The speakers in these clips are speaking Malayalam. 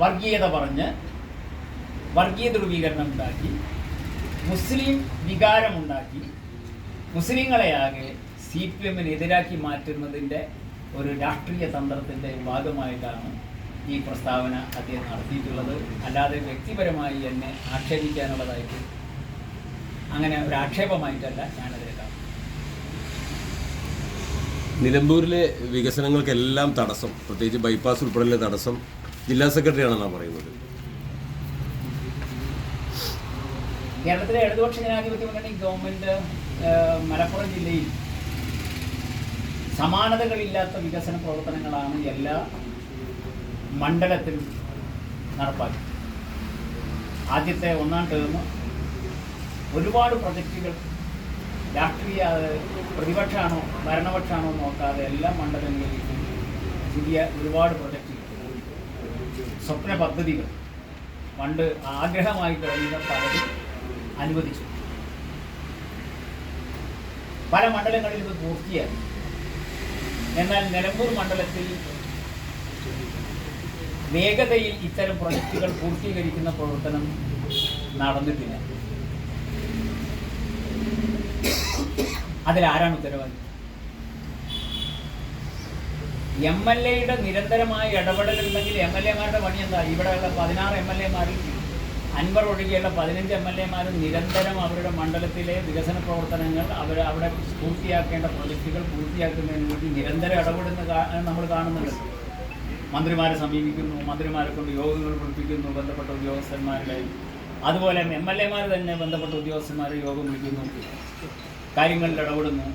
വർഗീയത പറഞ്ഞ് വർഗീയ ധ്രുവീകരണം ഉണ്ടാക്കി, മുസ്ലിം വികാരമുണ്ടാക്കി, മുസ്ലിങ്ങളെയാകെ CPM എതിരാക്കി മാറ്റുന്നതിൻ്റെ ഒരു രാഷ്ട്രീയ തന്ത്രത്തിൻ്റെ ഭാഗമായിട്ടാണ് ഈ പ്രസ്താവന അദ്ദേഹം നടത്തിയിട്ടുള്ളത്. അല്ലാതെ വ്യക്തിപരമായി എന്നെ ആക്ഷേപിക്കാനുള്ളതായിട്ട് അങ്ങനെ ഒരു ആക്ഷേപമായിട്ടല്ല ഞാനതിനെ കാണുന്നത്. നിലമ്പൂരിലെ വികസനങ്ങൾക്കെല്ലാം തടസ്സം, പ്രത്യേകിച്ച് ബൈപ്പാസ് ഉൾപ്പെടെയുള്ള തടസ്സം ജില്ലാ സെക്രട്ടറിയാണെന്നാണ് പറയുന്നത്. കേരളത്തിലെ ഇടതുപക്ഷ ജനാധിപത്യ മുന്നണി ഗവൺമെൻറ് മലപ്പുറം ജില്ലയിൽ സമാനതകളില്ലാത്ത വികസന പ്രവർത്തനങ്ങളാണ് എല്ലാ മണ്ഡലത്തിലും നടപ്പാക്കി. ആദ്യത്തെ ഒന്നാം ടേം ഒരുപാട് പ്രൊജക്റ്റുകൾ രാഷ്ട്രീയ പ്രതിപക്ഷമാണോ ഭരണപക്ഷമാണോ നോക്കാതെ എല്ലാ മണ്ഡലങ്ങളിലേക്കും പുതിയ ഒരുപാട് പ്രൊജക്റ്റുകൾ, സ്വപ്ന പദ്ധതികൾ പണ്ട് ആഗ്രഹമായി കഴിഞ്ഞ പലതും അനുവദിച്ചു. പല മണ്ഡലങ്ങളിൽ ഇത് പൂർത്തിയായി. എന്നാൽ നിലമ്പൂർ മണ്ഡലത്തിൽ വേഗതയിൽ ഇത്തരം പ്രൊജക്റ്റുകൾ പൂർത്തീകരിക്കുന്ന പ്രവർത്തനം നടന്നിട്ടില്ല. അതിലാരാണ് ഉത്തരവാദി? MLA-യുടെ നിരന്തരമായ ഇടപെടലുണ്ടെങ്കിൽ MLA-മാരുടെ പണി എന്താ? ഇവിടെയുള്ള 16 MLA-മാരിൽ അൻവർ ഒഴികെയുള്ള 15 MLA-മാരും നിരന്തരം അവരുടെ മണ്ഡലത്തിലെ വികസന പ്രവർത്തനങ്ങൾ അവിടെ പൂർത്തിയാക്കേണ്ട പ്രൊജക്റ്റുകൾ പൂർത്തിയാക്കുന്നതിന് വേണ്ടി നിരന്തരം ഇടപെടുന്ന നമ്മൾ കാണുന്നുണ്ട്. മന്ത്രിമാരെ സമീപിക്കുന്നു, മന്ത്രിമാരെ കൊണ്ട് യോഗങ്ങൾ വിളിപ്പിക്കുന്നു, ബന്ധപ്പെട്ട ഉദ്യോഗസ്ഥന്മാരുടെ. അതുപോലെ MLA-മാർ തന്നെ ബന്ധപ്പെട്ട ഉദ്യോഗസ്ഥന്മാരെ യോഗം വിളിക്കുന്നു, കാര്യങ്ങളിൽ ഇടപെടുന്നു,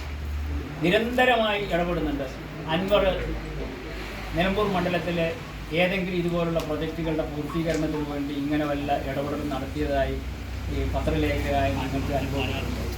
നിരന്തരമായി ഇടപെടുന്നുണ്ട്. അൻവർ നിലമ്പൂർ മണ്ഡലത്തിലെ ഏതെങ്കിലും ഇതുപോലുള്ള പ്രൊജക്റ്റുകളുടെ പൂർത്തീകരണത്തിന് വേണ്ടി ഇങ്ങനെ വല്ല ഇടപെടലും നടത്തിയതായി ഈ പത്രലേഖകരായി നിങ്ങൾക്ക് അനുഭവപ്പെടുന്നുണ്ട്?